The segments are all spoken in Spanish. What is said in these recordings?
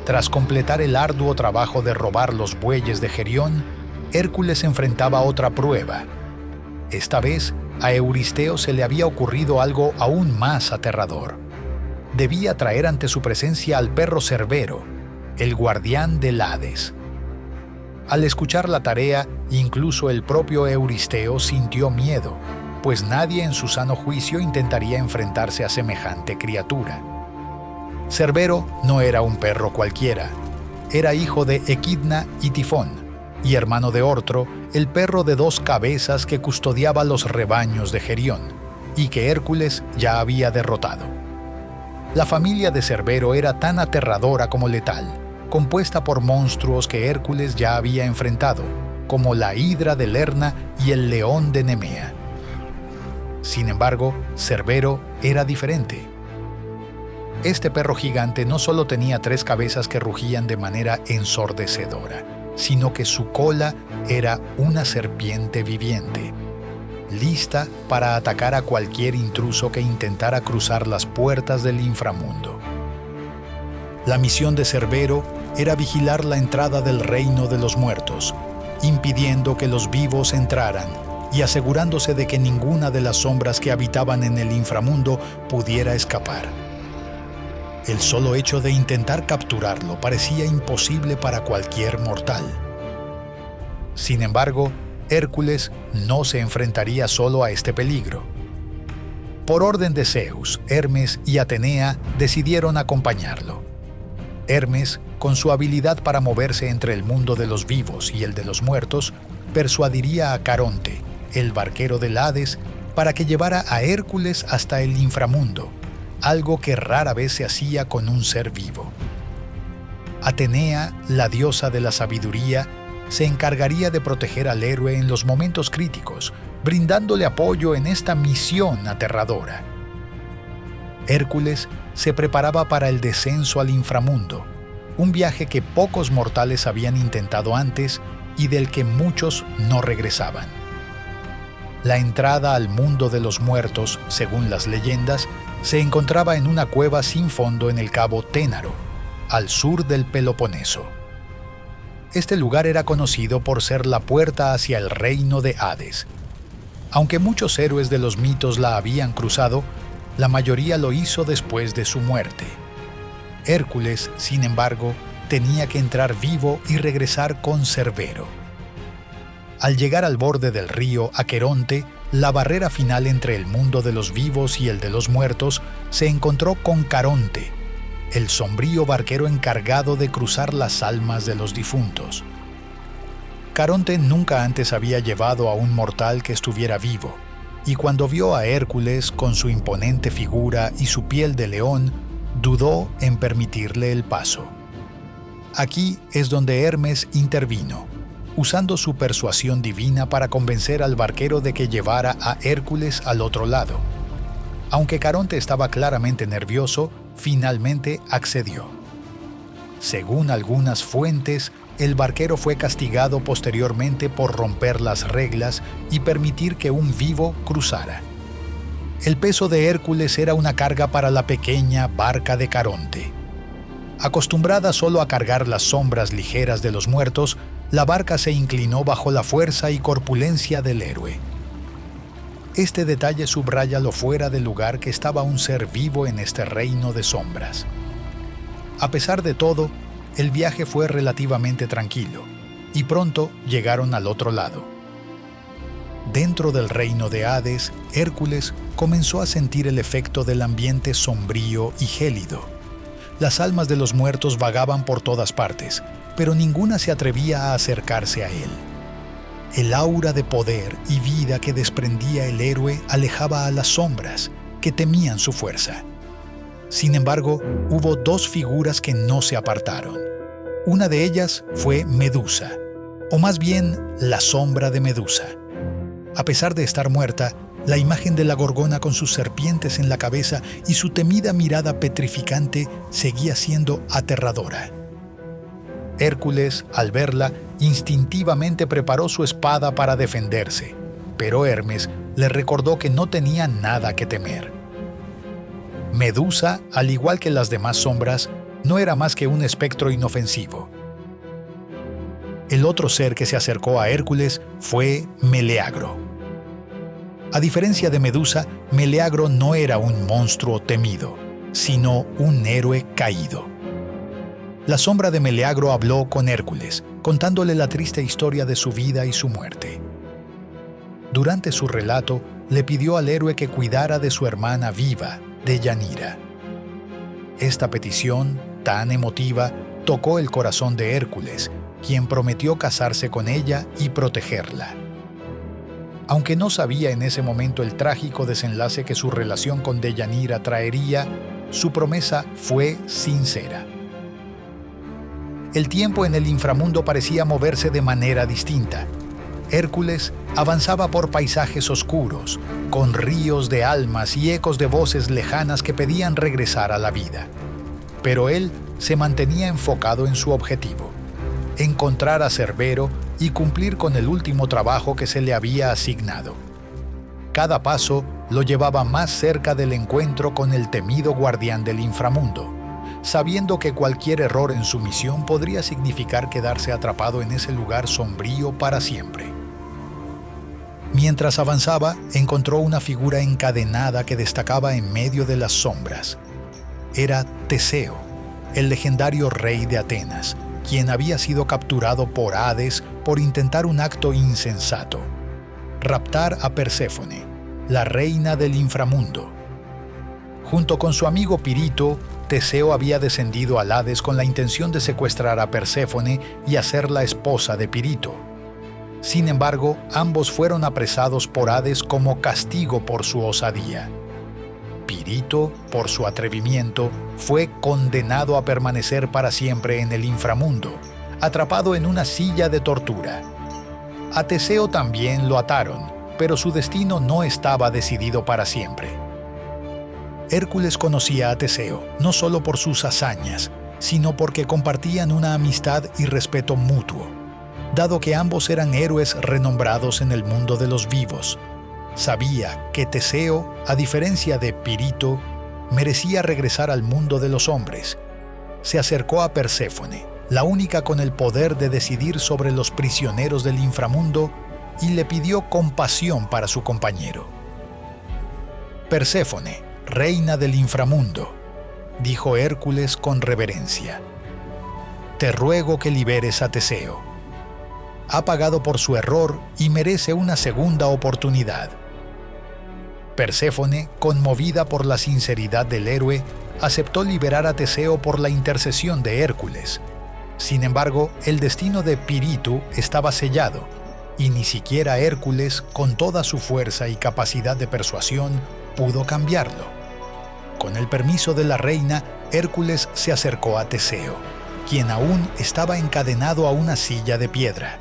Tras completar el arduo trabajo de robar los bueyes de Gerión, Hércules enfrentaba otra prueba. Esta vez, a Euristeo se le había ocurrido algo aún más aterrador. Debía traer ante su presencia al perro Cerbero, el guardián del Hades. Al escuchar la tarea, incluso el propio Euristeo sintió miedo, pues nadie en su sano juicio intentaría enfrentarse a semejante criatura. Cerbero no era un perro cualquiera. Era hijo de Equidna y Tifón, y hermano de Ortro, el perro de 2 cabezas que custodiaba los rebaños de Gerión, y que Hércules ya había derrotado. La familia de Cerbero era tan aterradora como letal, compuesta por monstruos que Hércules ya había enfrentado, como la hidra de Lerna y el león de Nemea. Sin embargo, Cerbero era diferente. Este perro gigante no solo tenía 3 cabezas que rugían de manera ensordecedora, sino que su cola era una serpiente viviente, lista para atacar a cualquier intruso que intentara cruzar las puertas del inframundo. La misión de Cerbero era vigilar la entrada del reino de los muertos, impidiendo que los vivos entraran y asegurándose de que ninguna de las sombras que habitaban en el inframundo pudiera escapar. El solo hecho de intentar capturarlo parecía imposible para cualquier mortal. Sin embargo, Hércules no se enfrentaría solo a este peligro. Por orden de Zeus, Hermes y Atenea decidieron acompañarlo. Hermes, con su habilidad para moverse entre el mundo de los vivos y el de los muertos, persuadiría a Caronte, el barquero del Hades, para que llevara a Hércules hasta el inframundo, algo que rara vez se hacía con un ser vivo. Atenea, la diosa de la sabiduría, se encargaría de proteger al héroe en los momentos críticos, brindándole apoyo en esta misión aterradora. Hércules se preparaba para el descenso al inframundo, un viaje que pocos mortales habían intentado antes y del que muchos no regresaban. La entrada al mundo de los muertos, según las leyendas, se encontraba en una cueva sin fondo en el cabo Ténaro, al sur del Peloponeso. Este lugar era conocido por ser la puerta hacia el reino de Hades. Aunque muchos héroes de los mitos la habían cruzado, la mayoría lo hizo después de su muerte. Hércules, sin embargo, tenía que entrar vivo y regresar con Cerbero. Al llegar al borde del río Aqueronte, la barrera final entre el mundo de los vivos y el de los muertos, se encontró con Caronte, el sombrío barquero encargado de cruzar las almas de los difuntos. Caronte nunca antes había llevado a un mortal que estuviera vivo, y cuando vio a Hércules con su imponente figura y su piel de león, dudó en permitirle el paso. Aquí es donde Hermes intervino, usando su persuasión divina para convencer al barquero de que llevara a Hércules al otro lado. Aunque Caronte estaba claramente nervioso, finalmente accedió. Según algunas fuentes, el barquero fue castigado posteriormente por romper las reglas y permitir que un vivo cruzara. El peso de Hércules era una carga para la pequeña barca de Caronte. Acostumbrada solo a cargar las sombras ligeras de los muertos, la barca se inclinó bajo la fuerza y corpulencia del héroe. Este detalle subraya lo fuera de lugar que estaba un ser vivo en este reino de sombras. A pesar de todo, el viaje fue relativamente tranquilo, y pronto llegaron al otro lado. Dentro del reino de Hades, Hércules comenzó a sentir el efecto del ambiente sombrío y gélido. Las almas de los muertos vagaban por todas partes, pero ninguna se atrevía a acercarse a él. El aura de poder y vida que desprendía el héroe alejaba a las sombras, que temían su fuerza. Sin embargo, hubo 2 figuras que no se apartaron. Una de ellas fue Medusa, o más bien la sombra de Medusa. A pesar de estar muerta, la imagen de la gorgona con sus serpientes en la cabeza y su temida mirada petrificante seguía siendo aterradora. Hércules, al verla, instintivamente preparó su espada para defenderse, pero Hermes le recordó que no tenía nada que temer. Medusa, al igual que las demás sombras, no era más que un espectro inofensivo. El otro ser que se acercó a Hércules fue Meleagro. A diferencia de Medusa, Meleagro no era un monstruo temido, sino un héroe caído. La sombra de Meleagro habló con Hércules, contándole la triste historia de su vida y su muerte. Durante su relato, le pidió al héroe que cuidara de su hermana viva, Deyanira. Esta petición, tan emotiva, tocó el corazón de Hércules, quien prometió casarse con ella y protegerla. Aunque no sabía en ese momento el trágico desenlace que su relación con Deyanira traería, su promesa fue sincera. El tiempo en el inframundo parecía moverse de manera distinta. Hércules avanzaba por paisajes oscuros, con ríos de almas y ecos de voces lejanas que pedían regresar a la vida. Pero él se mantenía enfocado en su objetivo: encontrar a Cerbero y cumplir con el último trabajo que se le había asignado. Cada paso lo llevaba más cerca del encuentro con el temido guardián del inframundo, sabiendo que cualquier error en su misión podría significar quedarse atrapado en ese lugar sombrío para siempre. Mientras avanzaba, encontró una figura encadenada que destacaba en medio de las sombras. Era Teseo, el legendario rey de Atenas, quien había sido capturado por Hades por intentar un acto insensato: raptar a Perséfone, la reina del inframundo. Junto con su amigo Pirito, Teseo había descendido al Hades con la intención de secuestrar a Perséfone y hacerla esposa de Pirito. Sin embargo, ambos fueron apresados por Hades como castigo por su osadía. Pirito, por su atrevimiento, fue condenado a permanecer para siempre en el inframundo, atrapado en una silla de tortura. A Teseo también lo ataron, pero su destino no estaba decidido para siempre. Hércules conocía a Teseo no solo por sus hazañas, sino porque compartían una amistad y respeto mutuo. Dado que ambos eran héroes renombrados en el mundo de los vivos, sabía que Teseo, a diferencia de Pirito, merecía regresar al mundo de los hombres. Se acercó a Perséfone, la única con el poder de decidir sobre los prisioneros del inframundo, y le pidió compasión para su compañero. «Perséfone, reina del inframundo», dijo Hércules con reverencia, «te ruego que liberes a Teseo. Ha pagado por su error y merece una segunda oportunidad». Perséfone, conmovida por la sinceridad del héroe, aceptó liberar a Teseo por la intercesión de Hércules. Sin embargo, el destino de Pirito estaba sellado, y ni siquiera Hércules, con toda su fuerza y capacidad de persuasión, pudo cambiarlo. Con el permiso de la reina, Hércules se acercó a Teseo, quien aún estaba encadenado a una silla de piedra.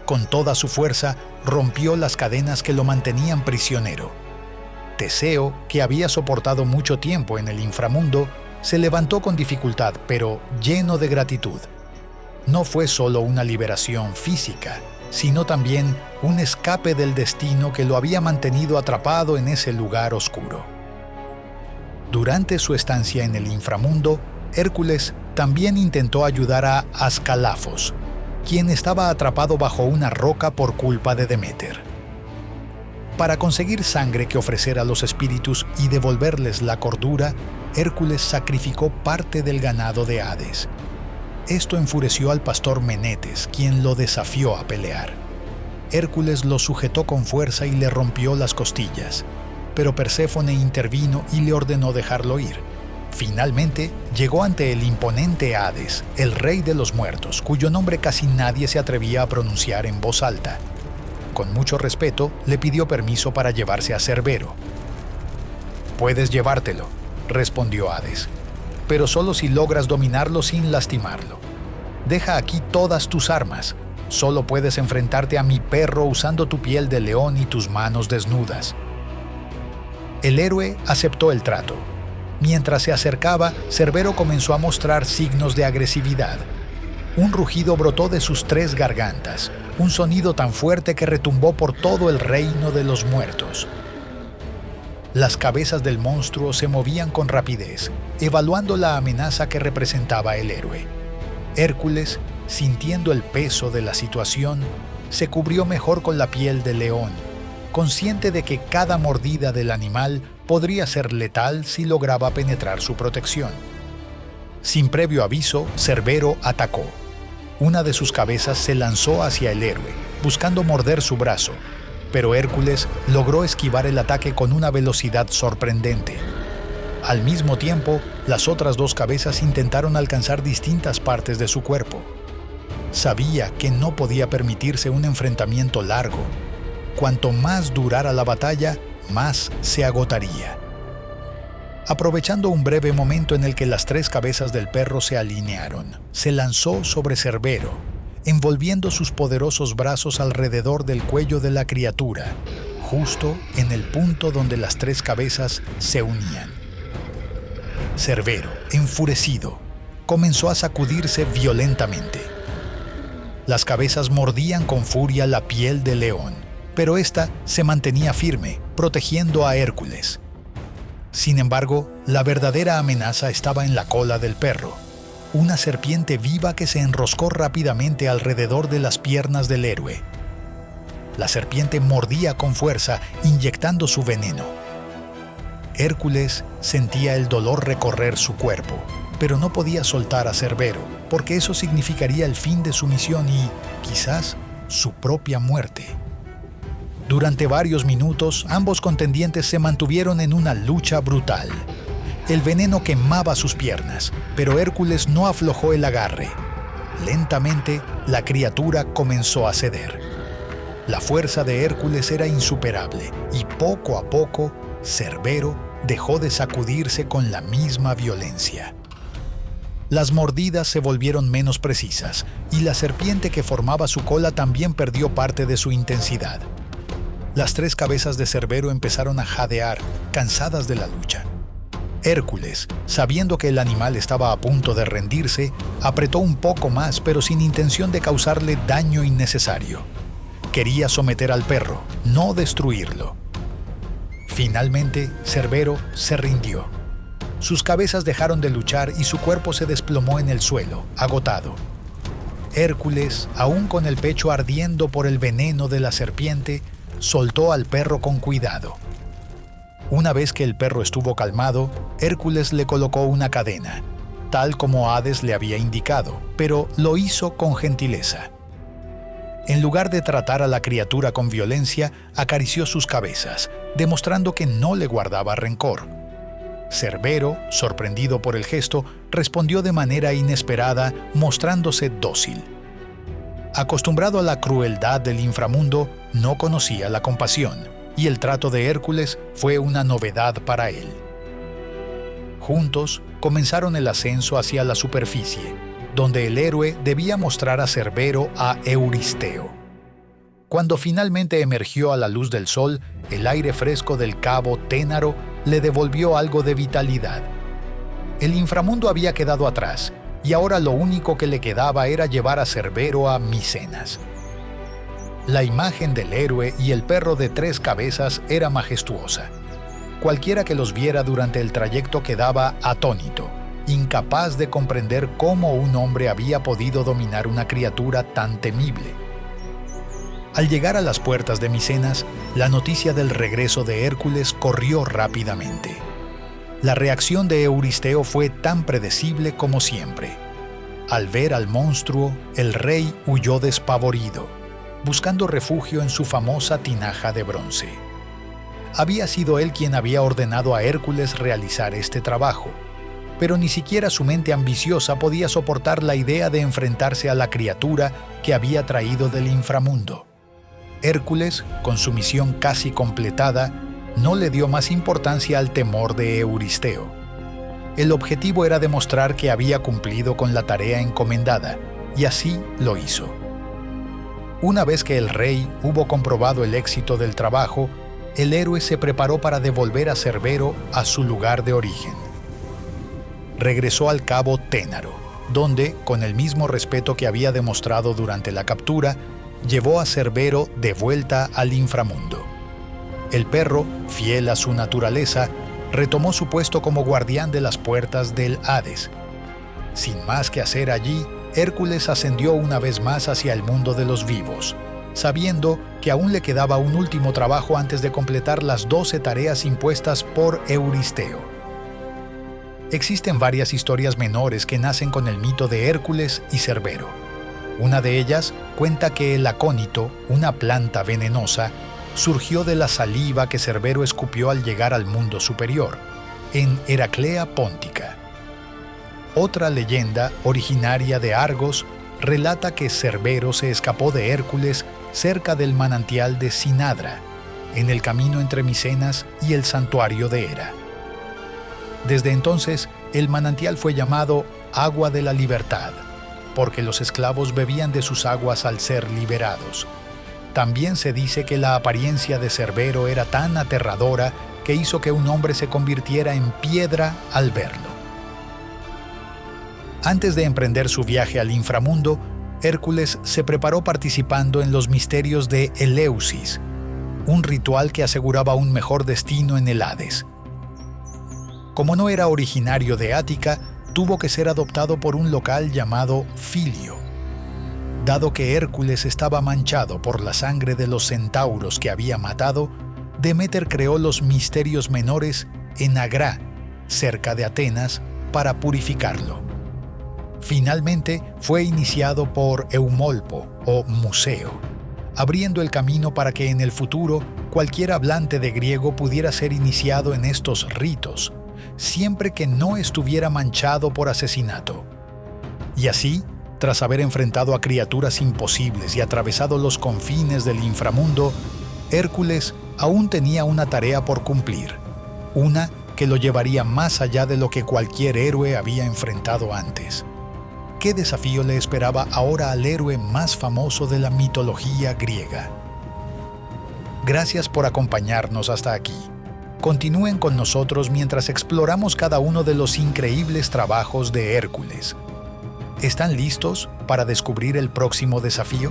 Con toda su fuerza, rompió las cadenas que lo mantenían prisionero. Teseo, que había soportado mucho tiempo en el inframundo, se levantó con dificultad, pero lleno de gratitud. No fue solo una liberación física, sino también un escape del destino que lo había mantenido atrapado en ese lugar oscuro. Durante su estancia en el inframundo, Hércules también intentó ayudar a Ascalafos, quien estaba atrapado bajo una roca por culpa de Deméter. Para conseguir sangre que ofrecer a los espíritus y devolverles la cordura, Hércules sacrificó parte del ganado de Hades. Esto enfureció al pastor Menetes, quien lo desafió a pelear. Hércules lo sujetó con fuerza y le rompió las costillas, pero Perséfone intervino y le ordenó dejarlo ir. Finalmente, llegó ante el imponente Hades, el rey de los muertos, cuyo nombre casi nadie se atrevía a pronunciar en voz alta. Con mucho respeto, le pidió permiso para llevarse a Cerbero. «Puedes llevártelo», respondió Hades, «pero solo si logras dominarlo sin lastimarlo. Deja aquí todas tus armas. Solo puedes enfrentarte a mi perro usando tu piel de león y tus manos desnudas». El héroe aceptó el trato. Mientras se acercaba, Cerbero comenzó a mostrar signos de agresividad. Un rugido brotó de sus 3 gargantas, un sonido tan fuerte que retumbó por todo el reino de los muertos. Las cabezas del monstruo se movían con rapidez, evaluando la amenaza que representaba el héroe. Hércules, sintiendo el peso de la situación, se cubrió mejor con la piel del león, consciente de que cada mordida del animal podría ser letal si lograba penetrar su protección. Sin previo aviso, Cerbero atacó. Una de sus cabezas se lanzó hacia el héroe, buscando morder su brazo, pero Hércules logró esquivar el ataque con una velocidad sorprendente. Al mismo tiempo, las otras dos cabezas intentaron alcanzar distintas partes de su cuerpo. Sabía que no podía permitirse un enfrentamiento largo. Cuanto más durara la batalla, más se agotaría. Aprovechando un breve momento en el que las tres cabezas del perro se alinearon, se lanzó sobre Cerbero, envolviendo sus poderosos brazos alrededor del cuello de la criatura, justo en el punto donde las tres cabezas se unían. Cerbero, enfurecido, comenzó a sacudirse violentamente. Las cabezas mordían con furia la piel del león, pero ésta se mantenía firme, protegiendo a Hércules. Sin embargo, la verdadera amenaza estaba en la cola del perro, una serpiente viva que se enroscó rápidamente alrededor de las piernas del héroe. La serpiente mordía con fuerza, inyectando su veneno. Hércules sentía el dolor recorrer su cuerpo, pero no podía soltar a Cerbero, porque eso significaría el fin de su misión y, quizás, su propia muerte. Durante varios minutos, ambos contendientes se mantuvieron en una lucha brutal. El veneno quemaba sus piernas, pero Hércules no aflojó el agarre. Lentamente, la criatura comenzó a ceder. La fuerza de Hércules era insuperable, y poco a poco, Cerbero dejó de sacudirse con la misma violencia. Las mordidas se volvieron menos precisas, y la serpiente que formaba su cola también perdió parte de su intensidad. Las tres cabezas de Cerbero empezaron a jadear, cansadas de la lucha. Hércules, sabiendo que el animal estaba a punto de rendirse, apretó un poco más, pero sin intención de causarle daño innecesario. Quería someter al perro, no destruirlo. Finalmente, Cerbero se rindió. Sus cabezas dejaron de luchar y su cuerpo se desplomó en el suelo, agotado. Hércules, aún con el pecho ardiendo por el veneno de la serpiente, soltó al perro con cuidado. Una vez que el perro estuvo calmado, Hércules le colocó una cadena, tal como Hades le había indicado, pero lo hizo con gentileza. En lugar de tratar a la criatura con violencia, acarició sus cabezas, demostrando que no le guardaba rencor. Cerbero, sorprendido por el gesto, respondió de manera inesperada, mostrándose dócil. Acostumbrado a la crueldad del inframundo, no conocía la compasión, y el trato de Hércules fue una novedad para él. Juntos comenzaron el ascenso hacia la superficie, donde el héroe debía mostrar a Cerbero a Euristeo. Cuando finalmente emergió a la luz del sol, el aire fresco del cabo Ténaro le devolvió algo de vitalidad. El inframundo había quedado atrás, y ahora lo único que le quedaba era llevar a Cerbero a Micenas. La imagen del héroe y el perro de tres cabezas era majestuosa. Cualquiera que los viera durante el trayecto quedaba atónito, incapaz de comprender cómo un hombre había podido dominar una criatura tan temible. Al llegar a las puertas de Micenas, la noticia del regreso de Hércules corrió rápidamente. La reacción de Euristeo fue tan predecible como siempre. Al ver al monstruo, el rey huyó despavorido, buscando refugio en su famosa tinaja de bronce. Había sido él quien había ordenado a Hércules realizar este trabajo, pero ni siquiera su mente ambiciosa podía soportar la idea de enfrentarse a la criatura que había traído del inframundo. Hércules, con su misión casi completada, no le dio más importancia al temor de Euristeo. El objetivo era demostrar que había cumplido con la tarea encomendada, y así lo hizo. Una vez que el rey hubo comprobado el éxito del trabajo, el héroe se preparó para devolver a Cerbero a su lugar de origen. Regresó al cabo Ténaro, donde, con el mismo respeto que había demostrado durante la captura, llevó a Cerbero de vuelta al inframundo. El perro, fiel a su naturaleza, retomó su puesto como guardián de las puertas del Hades. Sin más que hacer allí, Hércules ascendió una vez más hacia el mundo de los vivos, sabiendo que aún le quedaba un último trabajo antes de completar las 12 tareas impuestas por Euristeo. Existen varias historias menores que nacen con el mito de Hércules y Cerbero. Una de ellas cuenta que el acónito, una planta venenosa, surgió de la saliva que Cerbero escupió al llegar al mundo superior, en Heraclea Póntica. Otra leyenda, originaria de Argos, relata que Cerbero se escapó de Hércules cerca del manantial de Cinadra, en el camino entre Micenas y el santuario de Hera. Desde entonces, el manantial fue llamado Agua de la Libertad, porque los esclavos bebían de sus aguas al ser liberados. También se dice que la apariencia de Cerbero era tan aterradora que hizo que un hombre se convirtiera en piedra al verlo. Antes de emprender su viaje al inframundo, Hércules se preparó participando en los misterios de Eleusis, un ritual que aseguraba un mejor destino en el Hades. Como no era originario de Ática, tuvo que ser adoptado por un local llamado Filio. Dado que Hércules estaba manchado por la sangre de los centauros que había matado, Deméter creó los misterios menores en Agra, cerca de Atenas, para purificarlo. Finalmente fue iniciado por Eumolpo o Museo, abriendo el camino para que en el futuro cualquier hablante de griego pudiera ser iniciado en estos ritos, siempre que no estuviera manchado por asesinato. Y así, tras haber enfrentado a criaturas imposibles y atravesado los confines del inframundo, Hércules aún tenía una tarea por cumplir, una que lo llevaría más allá de lo que cualquier héroe había enfrentado antes. ¿Qué desafío le esperaba ahora al héroe más famoso de la mitología griega? Gracias por acompañarnos hasta aquí. Continúen con nosotros mientras exploramos cada uno de los increíbles trabajos de Hércules. ¿Están listos para descubrir el próximo desafío?